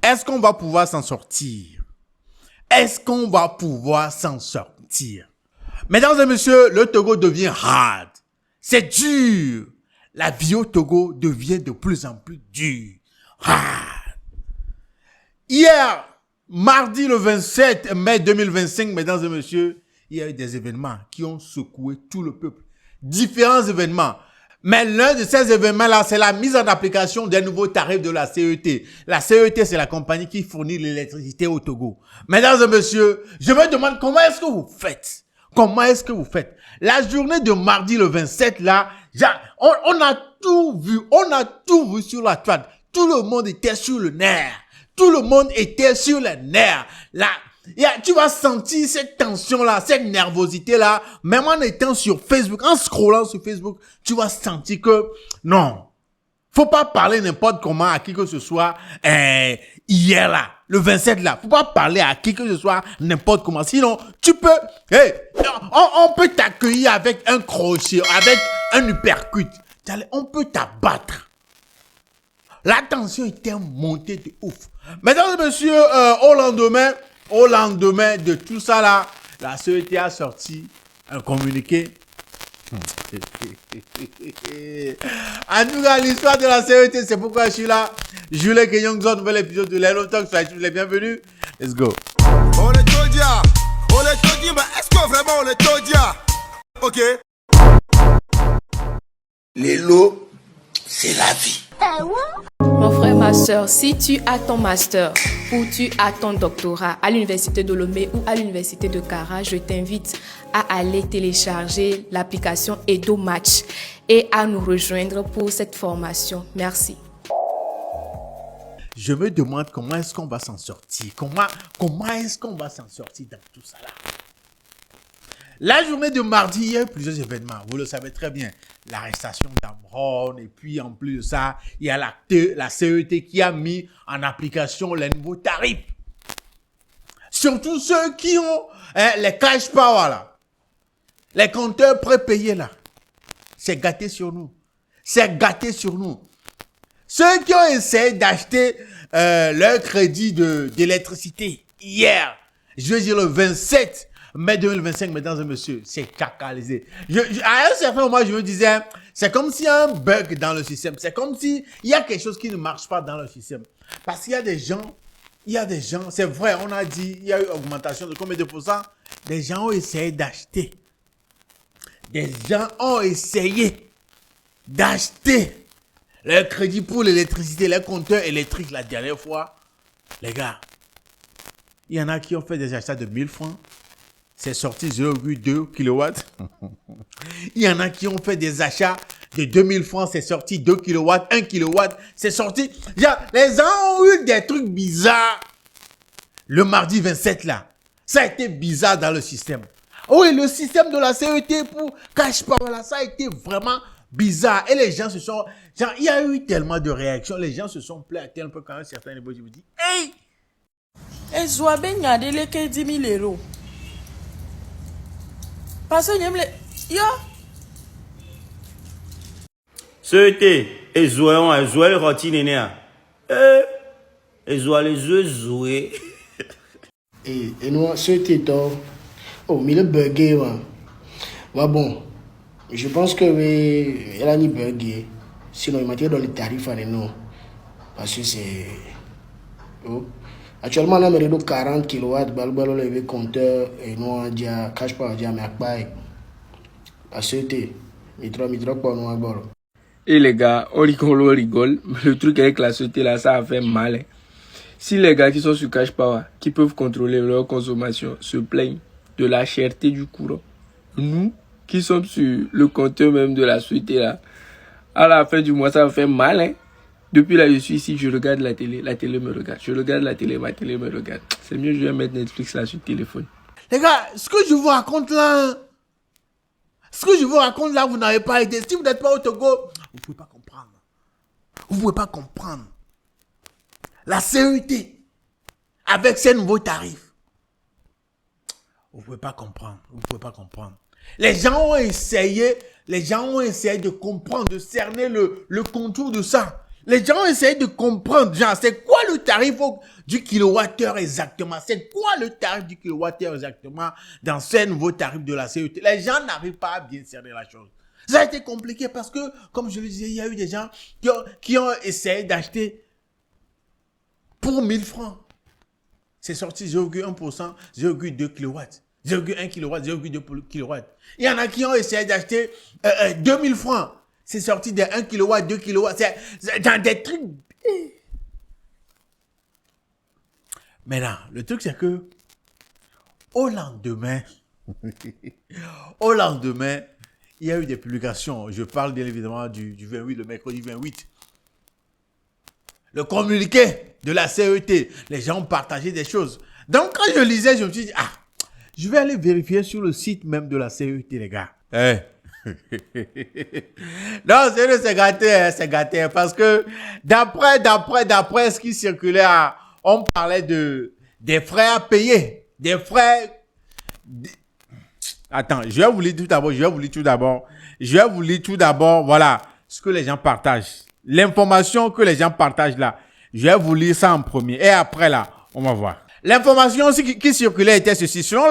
est-ce qu'on va pouvoir s'en sortir? Est-ce qu'on va pouvoir s'en sortir? Mesdames et messieurs, le Togo devient hard. C'est dur. La vie au Togo devient de plus en plus dure. Hard. Hier, mardi le 27 mai 2025, mesdames et messieurs, il y a eu des événements qui ont secoué tout le peuple. Différents événements. Mais l'un de ces événements-là, c'est la mise en application des nouveaux tarifs de la CET. La CET, c'est la compagnie qui fournit l'électricité au Togo. Mesdames et messieurs, je me demande comment est-ce que vous faites? Comment est-ce que vous faites? La journée de mardi le 27, là, on a tout vu. On a tout vu sur la toile. Tout le monde était sur le nerf. Tout le monde était sur les nerfs. Là, tu vas sentir cette tension-là, cette nervosité-là, même en étant sur Facebook, en scrollant sur Facebook, tu vas sentir que, non, faut pas parler n'importe comment à qui que ce soit, hier là, le 27 là, faut pas parler à qui que ce soit n'importe comment, sinon, tu peux, on peut t'accueillir avec un crochet, avec un uppercut, on peut t'abattre. La tension était montée de ouf. Mesdames et messieurs, au lendemain de tout ça là, la CET a sorti un communiqué. En tout cas, l'histoire de la CET, c'est pourquoi je suis là. Jules Kenyongzo, nouvel épisode de Lelo Talk, soyez tous les bienvenus. Let's go. On est Todia, mais est-ce que vraiment on est Todia? Ok. Lelo, c'est la vie. Mon frère, ma soeur, si tu as ton master ou tu as ton doctorat à l'université de Lomé ou à l'université de Kara, je t'invite à aller télécharger l'application EdoMatch et à nous rejoindre pour cette formation. Merci. Je me demande comment est-ce qu'on va s'en sortir. Comment est-ce qu'on va s'en sortir dans tout ça là? La journée de mardi, il y a eu plusieurs événements. Vous le savez très bien. L'arrestation d'Amron. Et puis, en plus de ça, il y a la CET qui a mis en application les nouveaux tarifs. Surtout ceux qui ont les cash power là. Les compteurs prépayés là. C'est gâté sur nous. C'est gâté sur nous. Ceux qui ont essayé d'acheter leur crédit d'électricité hier, je veux dire le 27 mai 2025, mesdames et messieurs, c'est cacalisé. À un certain moment, je me disais, c'est comme s'il y a un bug dans le système. C'est comme s'il y a quelque chose qui ne marche pas dans le système. Parce qu'il y a des gens, c'est vrai, on a dit, il y a eu augmentation de combien de pourcents? Des gens ont essayé d'acheter. Des gens ont essayé d'acheter leur crédit pour l'électricité, les compteurs électriques la dernière fois. Les gars, il y en a qui ont fait des achats de 1000 francs. C'est sorti 0,2 kW. Il y en a qui ont fait des achats de 2000 francs. C'est sorti 2 kW, 1 kW. C'est sorti. Les gens ont eu des trucs bizarres. Le mardi 27 là. Ça a été bizarre dans le système. Oui, le système de la CET pour cash power là, ça a été vraiment bizarre. Et les gens se sont... il y a eu tellement de réactions. Les gens se sont plaints à tel point qu'à un certain niveau, je me dis, hey! Et soit ben yade le ke 10 000 euros. Parce que yo. C'était Ezoué Rotinenia. Ezoué les Ezoué. Et nous, c'était oh, mais le burger, ouais, bon, je pense que elle a ni burger. Sinon, il m'a tiré dans les tarifs, non. Parce que c'est. Oh. Actuellement, on a 40 kW, balbalo le compteur, et nous, on a cash pas, on a mais pas. Parce que c'était. Mitra, pas nous, à Et les gars, on rigole, mais le truc avec la société là, ça a fait mal. Hein. Si les gars qui sont sur Cash Power, qui peuvent contrôler leur consommation, se plaignent de la cherté du courant, nous, qui sommes sur le compteur même de la société là, à la fin du mois, ça me fait mal. Hein. Depuis là, je suis ici, je regarde la télé me regarde. Je regarde la télé, ma télé me regarde. C'est mieux, je vais mettre Netflix là sur le téléphone. Les gars, ce que je vous raconte là, vous n'avez pas été. Si vous n'êtes pas au Togo, vous ne pouvez pas comprendre. Vous ne pouvez pas comprendre. La CET, avec ces nouveaux tarifs, vous ne pouvez pas comprendre. Vous ne pouvez pas comprendre. Les gens ont essayé de comprendre, de cerner le contour de ça. Les gens essayent de comprendre, genre, c'est quoi le tarif du kilowattheure exactement? C'est quoi le tarif du kilowattheure exactement dans ces nouveaux tarifs de la CET? Les gens n'arrivent pas à bien cerner la chose. Ça a été compliqué parce que, comme je le disais, il y a eu des gens qui ont essayé d'acheter pour 1000 francs. C'est sorti 0,1%, 0,2 kW. 0,1 kW, 0,2 kW. Il y en a qui ont essayé d'acheter 2000 francs. C'est sorti de 1 kW, 2 kW. C'est dans des trucs. Maintenant, le truc, c'est que au lendemain, il y a eu des publications. Je parle bien évidemment du 28, le mercredi 28. Le communiqué de la CET. Les gens ont partagé des choses. Donc, quand je lisais, je me suis dit, je vais aller vérifier sur le site même de la CET, les gars. Non, c'est gâté, parce que d'après ce qui circulait, on parlait des frais à payer, des frais. Attends, je vais vous lire tout d'abord, voilà, ce que les gens partagent. L'information que les gens partagent là. Je vais vous lire ça en premier. Et après là, on va voir. L'information aussi qui circulait était ceci. Selon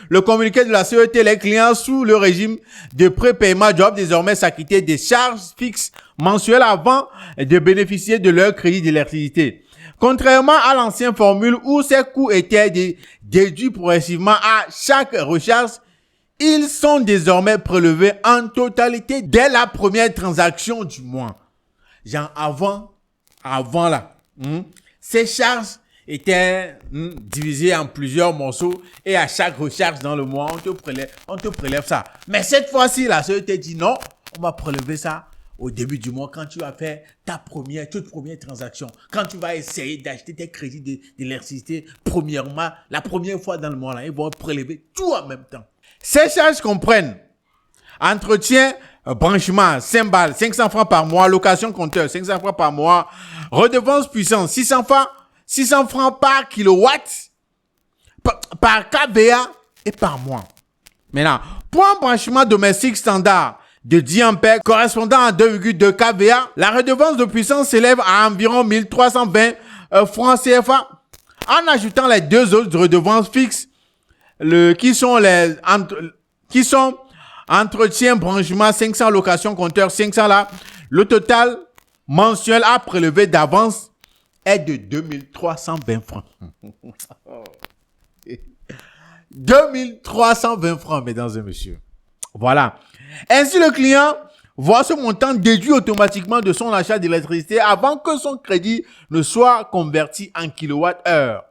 le communiqué de la CET, les clients sous le régime de prépaiement doivent désormais s'acquitter des charges fixes mensuelles avant de bénéficier de leur crédit d'électricité. Contrairement à l'ancienne formule où ces coûts étaient déduits progressivement à chaque recharge, ils sont désormais prélevés en totalité dès la première transaction du mois. Genre avant là, ces charges étaient divisées en plusieurs morceaux et à chaque recharge dans le mois, on te prélève ça. Mais cette fois-ci, la CET dit non, on va prélever ça au début du mois quand tu vas faire toute première transaction. Quand tu vas essayer d'acheter tes crédits d'électricité, premièrement, la première fois dans le mois, là, ils vont prélever tout en même temps. Ces charges comprennent entretien, branchement, 5 balles, 500 francs par mois, location compteur, 500 francs par mois, redevance puissance, 600 francs par kilowatt, par kVA et par mois. Maintenant, pour un branchement domestique standard de 10 ampères correspondant à 2,2 kVA, la redevance de puissance s'élève à environ 1320 francs CFA. En ajoutant les deux autres redevances fixes, qui sont entretien, branchement, 500, location, compteur, 500 là. Le total mensuel à prélever d'avance est de 2320 francs. 2320 francs, mesdames et messieurs. Voilà. Ainsi, le client voit ce montant déduit automatiquement de son achat d'électricité avant que son crédit ne soit converti en kilowattheure.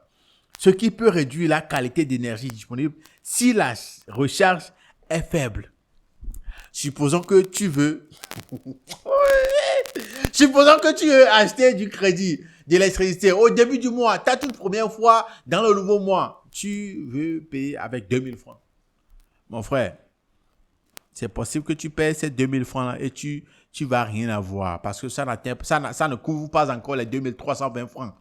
Ce qui peut réduire la qualité d'énergie disponible si la recharge est faible. Supposons que tu veux acheter du crédit d'électricité au début du mois, ta toute première fois dans le nouveau mois, tu veux payer avec 2000 francs. Mon frère, c'est possible que tu payes ces 2000 francs là et tu vas rien avoir parce que ça ne couvre pas encore les 2320 francs.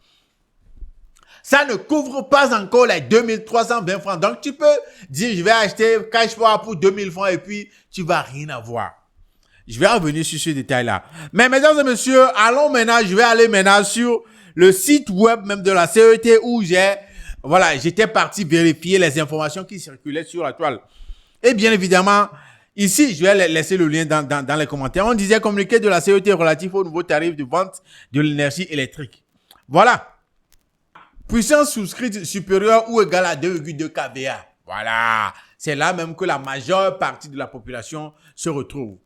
Ça ne couvre pas encore les 2320 francs. Donc, tu peux dire, je vais acheter cash power pour 2000 francs et puis tu vas rien avoir. Je vais revenir sur ce détail-là. Mais mesdames et messieurs, je vais aller maintenant sur le site web même de la CET où j'étais parti vérifier les informations qui circulaient sur la toile. Et bien évidemment, ici, je vais laisser le lien dans les commentaires. On disait communiqué de la CET relatif au nouveau tarif de vente de l'énergie électrique. Voilà. Puissance souscrite supérieure ou égale à 2,2 kVA. Voilà. C'est là même que la majeure partie de la population se retrouve.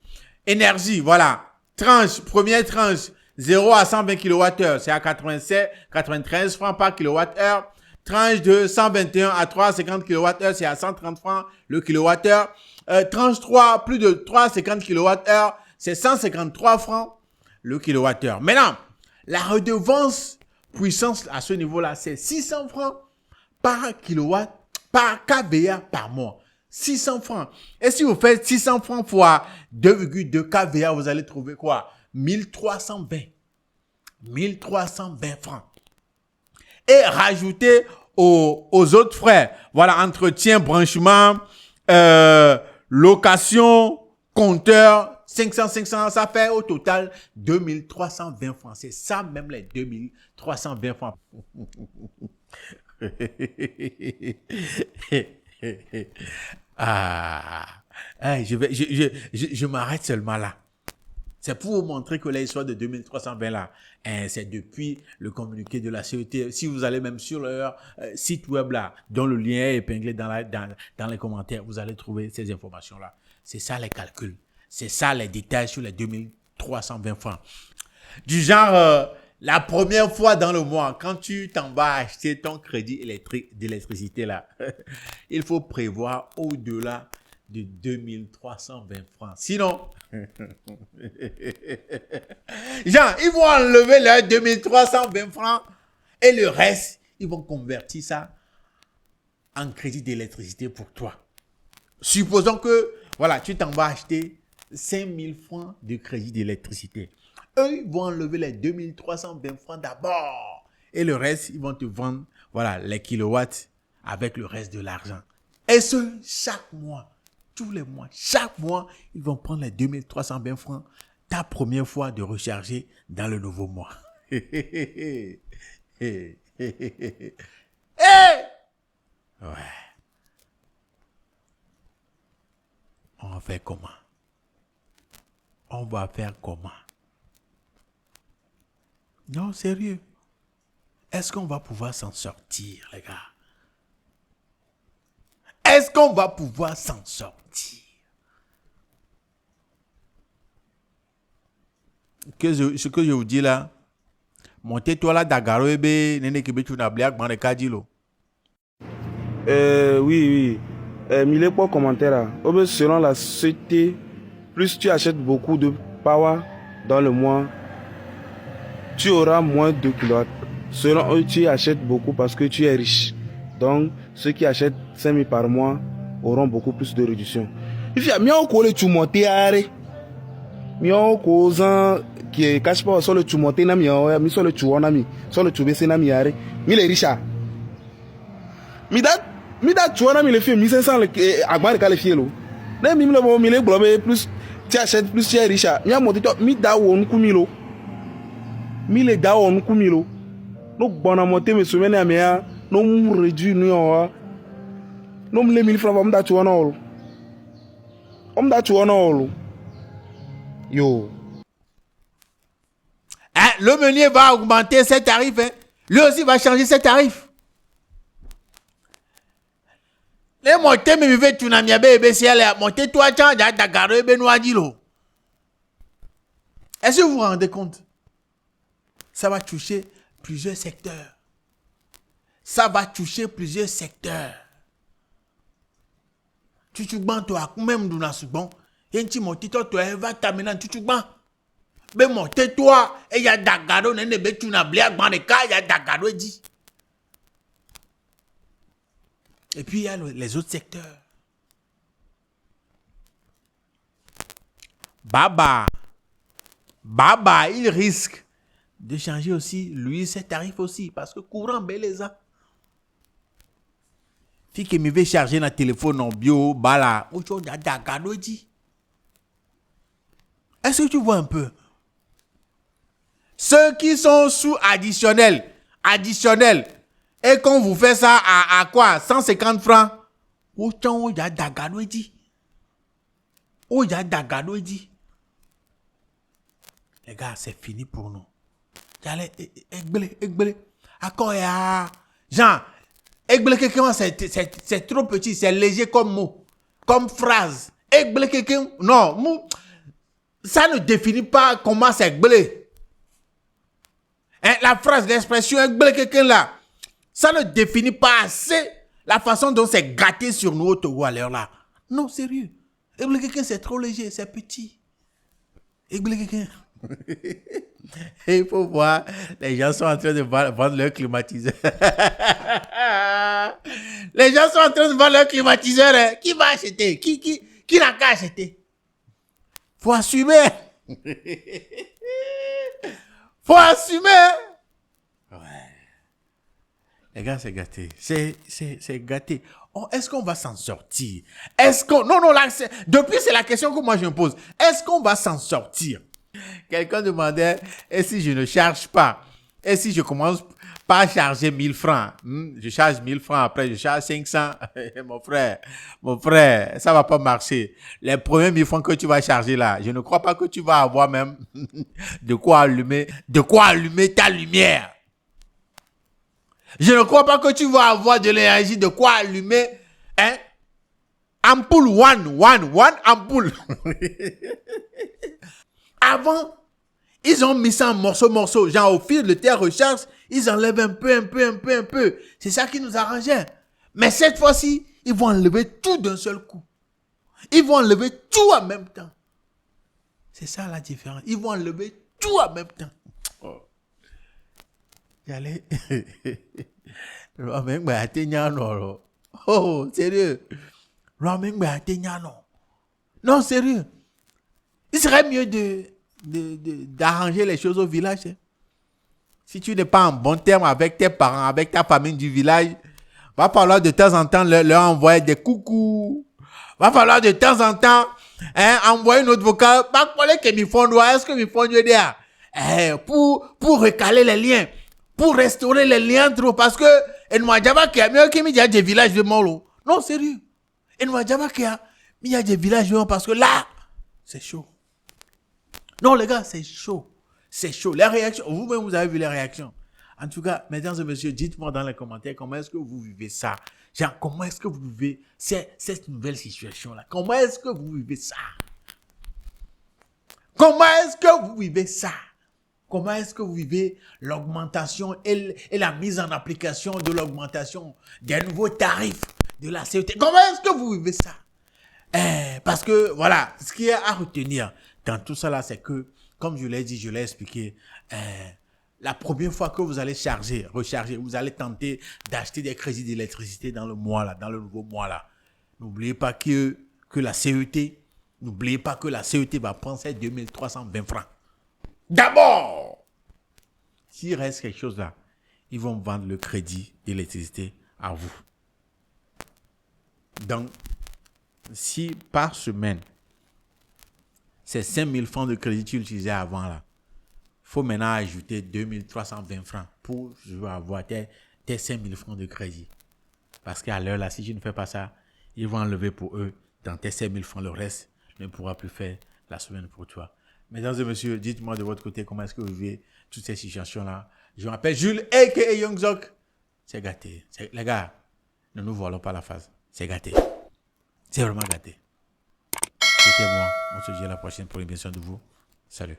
Énergie, voilà. Première tranche, 0 à 120 kWh, c'est à 93 francs par kWh. Tranche de 121 à 350 kWh, c'est à 130 francs le kWh. Tranche 3, plus de 350 kWh, c'est 153 francs le kWh. Maintenant, la redevance puissance à ce niveau-là, c'est 600 francs par kilowatt, par kVA par mois. 600 francs. Et si vous faites 600 francs fois 2,2 kVA, vous allez trouver quoi? 1320. 1320 francs. Et rajouter aux autres frais. Voilà, entretien, branchement, location, compteur, 500, ça fait au total 2320 francs. C'est ça même les 2320 francs. Je m'arrête seulement là. C'est pour vous montrer que l'histoire de 2320 là, c'est depuis le communiqué de la CET. Si vous allez même sur leur site web là, dont le lien est épinglé dans les commentaires, vous allez trouver ces informations là. C'est ça les calculs. C'est ça les détails sur les 2320 francs. Du genre, la première fois dans le mois, quand tu t'en vas acheter ton crédit d'électricité là, il faut prévoir au-delà de 2320 francs. Sinon, genre, ils vont enlever leurs 2320 francs et le reste, ils vont convertir ça en crédit d'électricité pour toi. Supposons que, voilà, tu t'en vas acheter 5000 francs de crédit d'électricité. Eux, ils vont enlever les 2320 francs d'abord. Et le reste, ils vont te vendre, voilà, les kilowatts avec le reste de l'argent. Et ce, chaque mois. Tous les mois, chaque mois, ils vont prendre les 2320 francs, ta première fois de recharger dans le nouveau mois. Ouais. On va faire comment? On va faire comment? Non, sérieux. Est-ce qu'on va pouvoir s'en sortir, les gars? Est-ce qu'on va pouvoir s'en sortir? Ce que je vous dis là, montez-toi là, Dagaro ebe, nene kebe tu na bliak ban kadilo. Oui. Mille pour commentaire là. Selon la société, plus tu achètes beaucoup de power dans le mois, tu auras moins de kilowatts. Selon eux, tu achètes beaucoup parce que tu es riche. Donc, ceux qui achètent 5000 par mois auront beaucoup plus de réduction. Il y a mieux que tu montes à mieux que qui est cache pas sur le tu montes na mieux, mi sur le tu on ami, sur le tu baisser na mieux. Mi les riches. Mi da tu on ami les filles 1500 à gbar qualifié lo. Na mi le bon mi les globé plus tu achètes plus tu es riche. Mi a monté mi da won ku mi lo. Mi les da won ku mi lo. No bona monter me semaine à mieux. Non me réduit non me les 1000 francs on da tu on all. On da tu on all. Yo. Le meunier va augmenter ses tarifs. Hein. Lui aussi va changer ses tarifs. Les montées me vivent tu n'as miabe ebe si elle a monté toi tiens Dagaro ebe noadilo. Est-ce que vous vous rendez compte? Ça va toucher plusieurs secteurs. Ça va toucher plusieurs secteurs. Tu ban toi même d'una subon. Et tu montes toi va t'amener tu ban. Mais monte toi et il y a Dagaro nene be tu na blia ban de cas il y a Dagaro dit. Et puis il y a les autres secteurs. Baba, il risque de changer aussi, lui, ses tarifs aussi, parce que courant, beleza. Si que me veut charger dans téléphone en bio, bala, ou tu as Dagaro dit. Est-ce que tu vois un peu? Ceux qui sont sous additionnel, et qu'on vous fait ça à quoi? 150 francs. Ou tu as Dagaro dit. Ou il y a Dagaro dit. Les gars, c'est fini pour nous. Allez, Egbele. Accord, Jean, Egbele quelqu'un, c'est trop petit, c'est léger comme mot, comme phrase. Egbele quelqu'un, non, ça ne définit pas comment c'est Egbele. Hein, la phrase, l'expression Egbele quelqu'un là, ça ne définit pas assez la façon dont c'est gâté sur nous au Togo à l'heure là. Non, sérieux. Egbele quelqu'un, c'est trop léger, c'est petit. Egbele quelqu'un. Et il faut voir, les gens sont en train de vendre leur climatiseur. Les gens sont en train de vendre leur climatiseur. Hein. Qui va acheter? Qui n'a qu'à acheter? Faut assumer. Faut assumer. Ouais. Les gars, c'est gâté. C'est gâté. Oh, est-ce qu'on va s'en sortir? Est-ce qu'on... Non, non, là, depuis, c'est la question que moi, je me pose. Est-ce qu'on va s'en sortir? Quelqu'un demandait, et si je ne charge pas? Et si je commence par charger 1000 francs? Je charge 1000 francs, après je charge 500. Mon frère, ça va pas marcher. Les premiers 1000 francs que tu vas charger là, je ne crois pas que tu vas avoir même de quoi allumer ta lumière. Je ne crois pas que tu vas avoir de l'énergie de quoi allumer, hein? Ampoule, one ampoule. Avant, ils ont mis ça en morceaux. Genre, au fil de tes recherches, ils enlèvent un peu. C'est ça qui nous arrangeait. Mais cette fois-ci, ils vont enlever tout d'un seul coup. Ils vont enlever tout en même temps. C'est ça la différence. Ils vont enlever tout en même temps. Oh. J'allais... Oh, sérieux. Non, sérieux. Il serait mieux d'arranger les choses au village. Hein. Si tu n'es pas en bon terme avec tes parents, avec ta famille du village, va falloir de temps en temps leur envoyer des coucous. Va falloir de temps en temps envoyer une autre vocale. Est-ce que mi font dire pour recaler les liens, pour restaurer les liens trop, parce que des villages de Molo. Non, sérieux. Il y a des villages parce que là, c'est chaud. Non, les gars, c'est chaud. C'est chaud. Les réactions, vous-même, vous avez vu les réactions. En tout cas, mesdames et messieurs, dites-moi dans les commentaires comment est-ce que vous vivez ça. Genre, comment est-ce que vous vivez cette nouvelle situation-là? Comment est-ce que vous vivez ça? Comment est-ce que vous vivez ça? Comment est-ce que vous vivez l'augmentation et la mise en application de l'augmentation des nouveaux tarifs de la CET? Comment est-ce que vous vivez ça? Parce que, voilà, ce qui est à retenir dans tout ça là, c'est que, comme je l'ai dit, je l'ai expliqué, la première fois que vous allez recharger, vous allez tenter d'acheter des crédits d'électricité dans le mois là, dans le nouveau mois là. N'oubliez pas que la CET, va prendre ces 2320 francs. D'abord, s'il reste quelque chose là, ils vont vendre le crédit d'électricité à vous. Donc, si par semaine, c'est 5000 francs de crédit que tu utilisais avant là, il faut maintenant ajouter 2320 francs pour avoir tes 5000 francs de crédit. Parce qu'à l'heure là, si tu ne fais pas ça, ils vont enlever pour eux dans tes 5000 francs. Le reste ne pourra plus faire la semaine pour toi. Mesdames et messieurs, dites-moi de votre côté comment est-ce que vous vivez toutes ces situations-là. Je m'appelle Jules, a.k.a. Young Zok. C'est gâté. Les gars, ne nous voilons pas la face. C'est gâté. C'est vraiment gâté. C'était moi. On se dit à la prochaine pour une émission de vous. Salut.